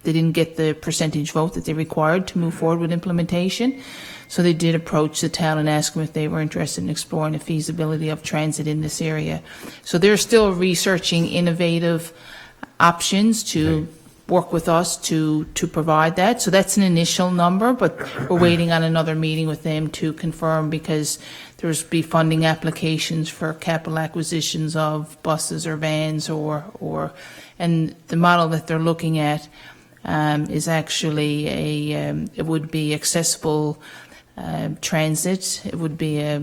get the percentage vote that they required to move forward with implementation. So they did approach the town and ask them if they were interested in exploring the feasibility of transit in this area. So they're still researching innovative options to work with us to provide that. So that's an initial number, but we're waiting on another meeting with them to confirm, because there's be funding applications for capital acquisitions of buses or vans and the model that they're looking at is actually it would be accessible transit. It would be a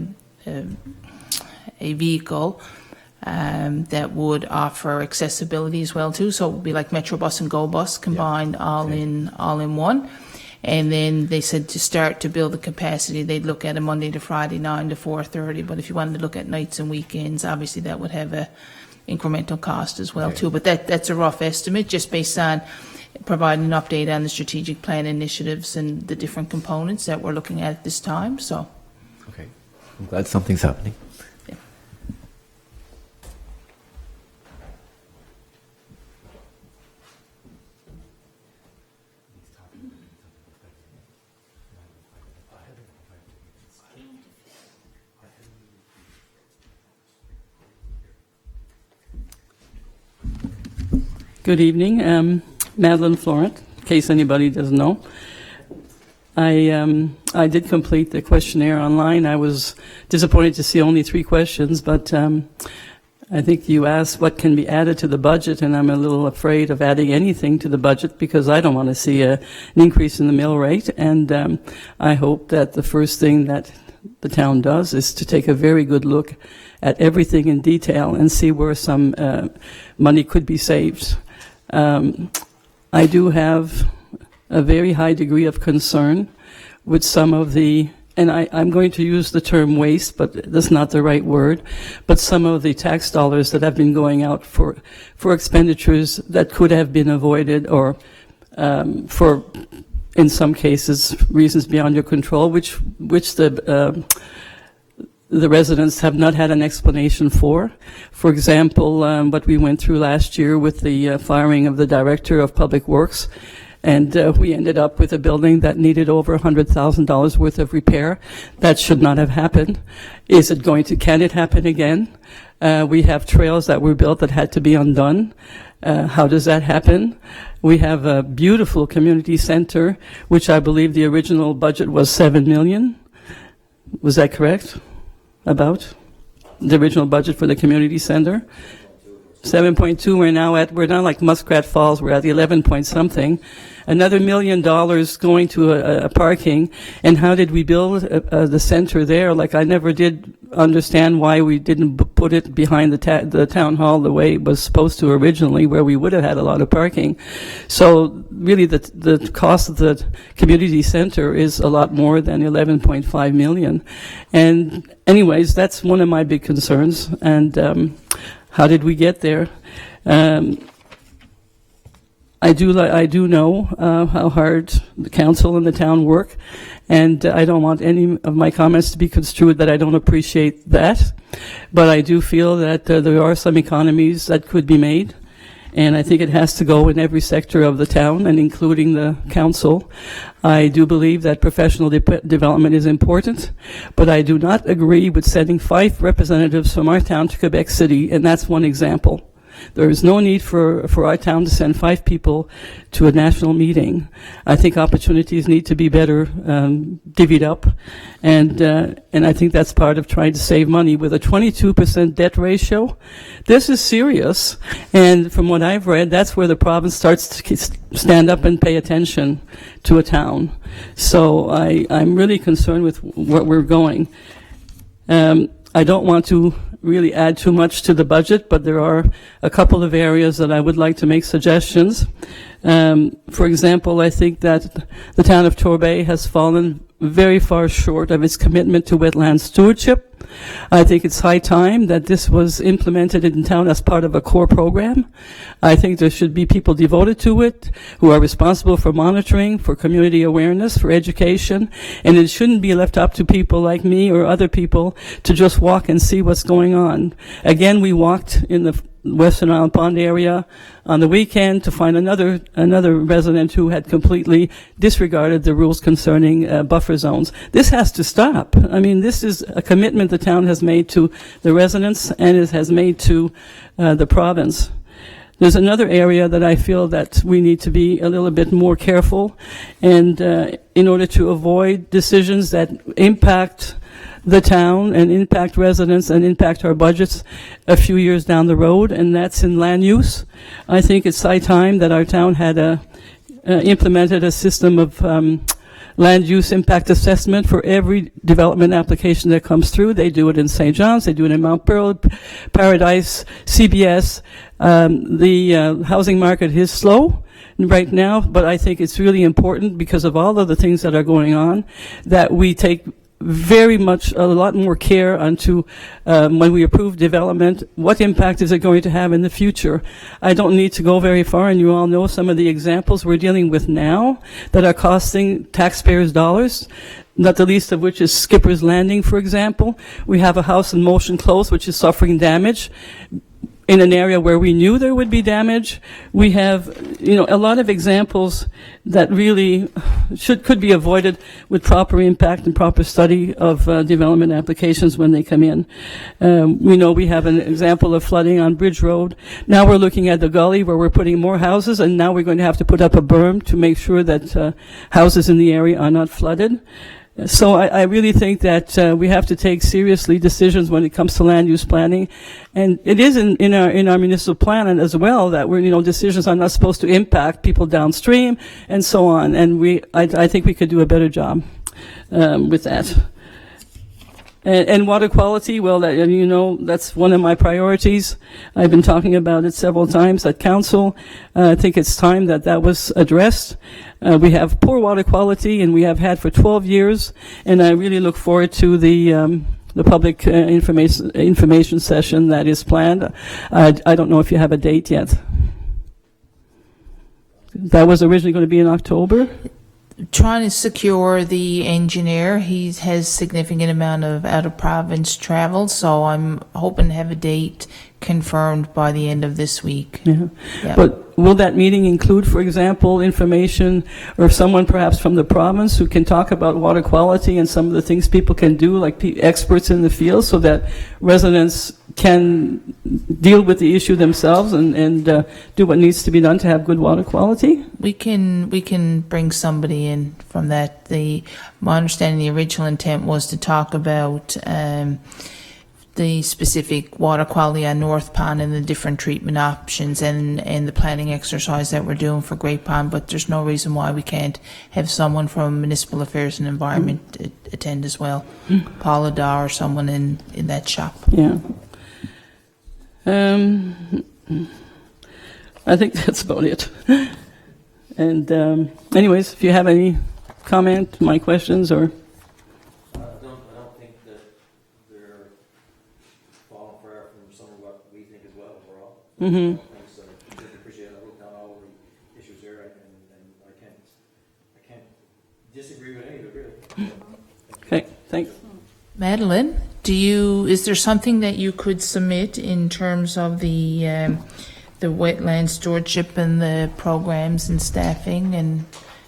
vehicle that would offer accessibility as well too. So it would be like Metrobus and GoBus combined, all in one. And then they said to start to build the capacity, they'd look at a Monday to Friday, 9 to 4:30. But if you wanted to look at nights and weekends, obviously that would have a incremental cost as well too. But that's a rough estimate, just based on providing an update on the strategic plan initiatives and the different components that we're looking at this time. So, Okay. I'm glad something's happening. yeah. Good evening. Madeline Florent, in case anybody doesn't know. I did complete the questionnaire online. I was disappointed to see only 3 questions, but I think you asked what can be added to the budget, and I'm a little afraid of adding anything to the budget because I don't want to see an increase in the mill rate. And I hope that the first thing that the town does is to take a very good look at everything in detail and see where some money could be saved. I do have a very high degree of concern with some of the, and I'm going to use the term waste, but that's not the right word, but some of the tax dollars that have been going out for expenditures that could have been avoided or for, in some cases, reasons beyond your control, which the residents have not had an explanation for. For example, what we went through last year with the firing of the Director of Public Works, and we ended up with a building that needed over $100,000 worth of repair. That should not have happened. Can it happen again? We have trails that were built that had to be undone. How does that happen? We have a beautiful community center, which I believe the original budget was $7 million. Was that correct? About the original budget for the community center? 7.2. We're now like Muskrat Falls. We're at the 11 point something. Another $1 million going to a parking. And how did we build the center there? Like, I never did understand why we didn't put it behind the town hall the way it was supposed to originally, where we would have had a lot of parking. So really the cost of the community center is a lot more than 11.5 million. And anyways, that's one of my big concerns. And how did we get there? I do know how hard the council and the town work, and I don't want any of my comments to be construed that I don't appreciate that. But I do feel that there are some economies that could be made, and I think it has to go in every sector of the town, and including the council. I do believe that professional development is important, but I do not agree with sending 5 representatives from our town to Quebec City, and that's one example. There is no need for our town to send 5 people to a national meeting. I think opportunities need to be better divvied up, and I think that's part of trying to save money. With a 22% debt ratio, this is serious, and from what I've read, that's where the province starts to stand up and pay attention to a town. So I'm really concerned with where we're going. I don't want to really add too much to the budget, but there are a couple of areas that I would like to make suggestions. For example, I think that the town of Torbay has fallen very far short of its commitment to wetland stewardship. I think it's high time that this was implemented in town as part of a core program. I think there should be people devoted to it who are responsible for monitoring, for community awareness, for education, and it shouldn't be left up to people like me or other people to just walk and see what's going on. Again, we walked in the Western Island Pond area on the weekend to find another resident who had completely disregarded the rules concerning buffer zones. This has to stop. I mean, this is a commitment the town has made to the residents, and it has made to the province. There's another area that I feel that we need to be a little bit more careful, and in order to avoid decisions that impact the town and impact residents and impact our budgets a few years down the road, and that's in land use. I think it's high time that our town had implemented a system of land use impact assessment for every development application that comes through. They do it in St. John's, they do it in Mount Pearl, Paradise, CBS. The housing market is slow right now, but I think it's really important because of all of the things that are going on that we take very much a lot more care onto when we approve development, what impact is it going to have in the future? I don't need to go very far, and you all know some of the examples we're dealing with now that are costing taxpayers dollars, not the least of which is Skipper's Landing, for example. We have a house in Motion Close which is suffering damage. in an area where we knew there would be damage. We have, a lot of examples that really could be avoided with proper impact and proper study of development applications when they come in. We know we have an example of flooding on Bridge Road. Now we're looking at the gully where we're putting more houses, and now we're going to have to put up a berm to make sure that houses in the area are not flooded. So I really think that we have to take seriously decisions when it comes to land use planning, and it is in our municipal plan as well that decisions are not supposed to impact people downstream and so on. And I think we could do a better job with that. And water quality, well, that's one of my priorities. I've been talking about it several times at council. I think it's time that was addressed. We have poor water quality, and we have had for 12 years, and I really look forward to the public information session that is planned. I don't know if you have a date yet. That was originally going to be in October. Trying to secure the engineer. He has significant amount of out-of-province travel, so I'm hoping to have a date confirmed by the end of this week. Yeah. Yeah. But will that meeting include, for example, information or someone perhaps from the province who can talk about water quality and some of the things people can do, like experts in the field, so that residents can deal with the issue themselves and do what needs to be done to have good water quality? We can bring somebody in from that. My understanding, the original intent was to talk about the specific water quality on North Pond and the different treatment options and the planning exercise that we're doing for Great Pond, but there's no reason why we can't have someone from Municipal Affairs and Environment attend as well. Paula Daw or someone in that shop. Yeah. I think that's about it. And anyways, if you have any comment, my questions, or... I don't think that they're falling far from some of what we think as well overall. Mm-hmm. So I really appreciate it. I wrote down all the issues there, and I can't disagree with any of it, really. Okay, thanks. Madeline, is there something that you could submit in terms of the wetland stewardship and the programs and staffing, and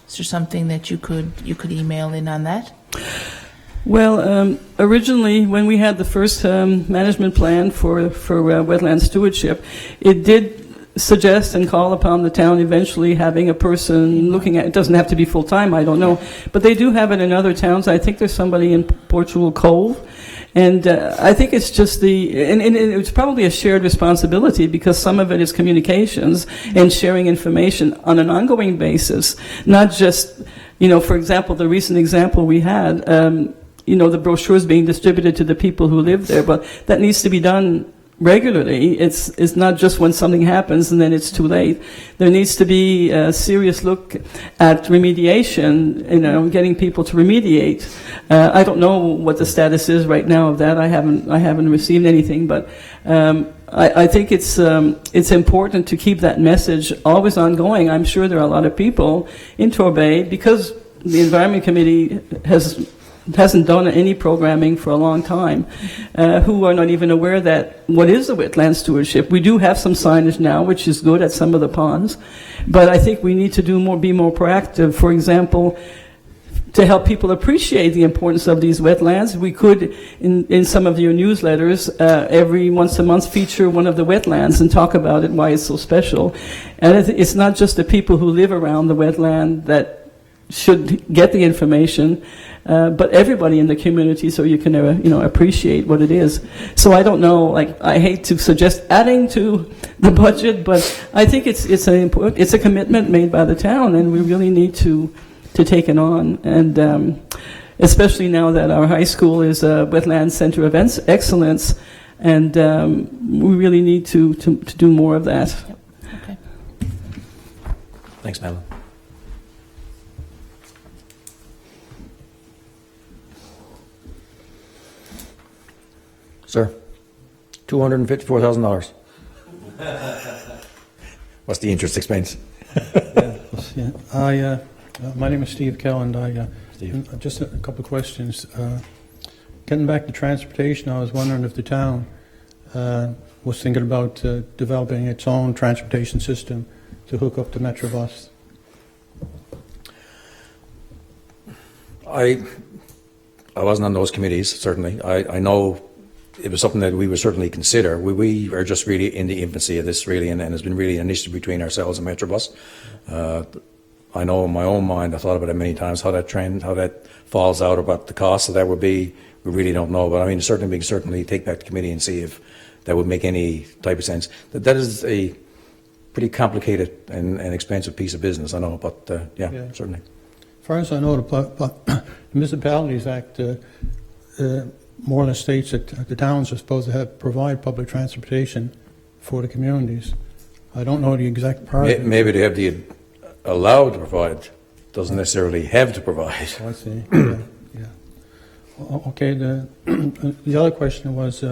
is there something that you could email in on that? Well, originally, when we had the first management plan for wetland stewardship, it did suggest and call upon the town eventually having a person looking at it. Doesn't have to be full-time, I don't know. But they do have it in other towns. I think there's somebody in Portugal Cove. And I think it's just and it's probably a shared responsibility, because some of it is communications and sharing information on an ongoing basis, not just, for example, the recent example we had, the brochures being distributed to the people who live there, but that needs to be done regularly. It's not just when something happens and then it's too late. There needs to be a serious look at remediation, getting people to remediate. I don't know what the status is right now of that. I haven't received anything, but I think it's important to keep that message always ongoing. I'm sure there are a lot of people in Torbay, because the Environment Committee hasn't done any programming for a long time, who are not even aware that what is the wetland stewardship. We do have some signage now, which is good at some of the ponds, but I think we need to be more proactive. For example, to help people appreciate the importance of these wetlands, we could, in some of your newsletters, every once a month feature one of the wetlands and talk about it, why it's so special. And it's not just the people who live around the wetland that should get the information, but everybody in the community, so you can appreciate what it is. So I don't know, I hate to suggest adding to the budget, but I think it's a commitment made by the town, and we really need to take it on. And especially now that our high school is a wetland center of excellence, and we really need to do more of that. Yep. Okay. Thanks, Madeline. Sir, $254,000. What's the interest expense? Yeah. My name is Steve Kell, and Steve. Just a couple of questions. Getting back to transportation, I was wondering if the town was thinking about developing its own transportation system to hook up to Metrobus. I wasn't on those committees, certainly. I know it was something that we would certainly consider. We are just really in the infancy of this, really, and it's been really an issue between ourselves and Metrobus. I know in my own mind, I thought about it many times, how that falls out, about the cost of that would be. We really don't know. But I mean, certainly we can certainly take back to committee and see if that would make any type of sense. That is a pretty complicated and expensive piece of business, I know, but yeah, certainly. As far as I know, the Municipalities Act more or less states that the towns are supposed to provide public transportation for the communities. I don't know the exact part. Maybe they have the allowed to provide, doesn't necessarily have to provide. Oh, I see. Yeah. Okay. The other question was,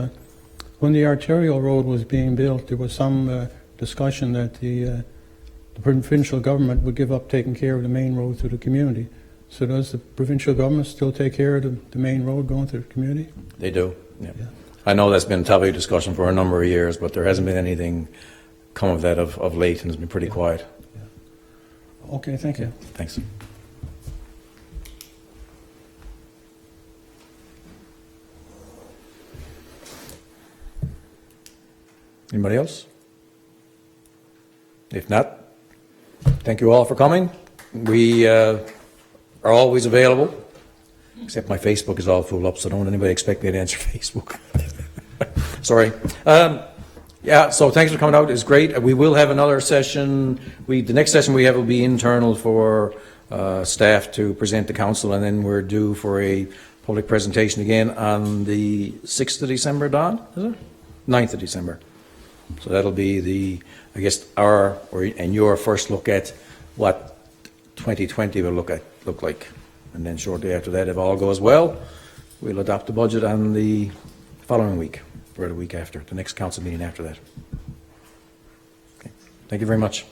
when the arterial road was being built, there was some discussion that the provincial government would give up taking care of the main road through the community. So does the provincial government still take care of the main road going through the community? They do, yeah. I know that's been a topic of discussion for a number of years, but there hasn't been anything come of that of late, and it's been pretty quiet. Yeah. Okay, thank you. Thanks. Anybody else? If not, thank you all for coming. We are always available, except my Facebook is all full up, so don't anybody expect me to answer Facebook. Sorry. Yeah, so thanks for coming out. It's great. We will have another session. The next session we have will be internal for staff to present to council, and then we're due for a public presentation again on the 6th of December, Don, is it? 9th of December. So that'll be I guess your first look at what 2020 will look like. And then shortly after that, if all goes well, we'll adopt the budget on the following week, or the week after, the next council meeting after that. Okay. Thank you very much.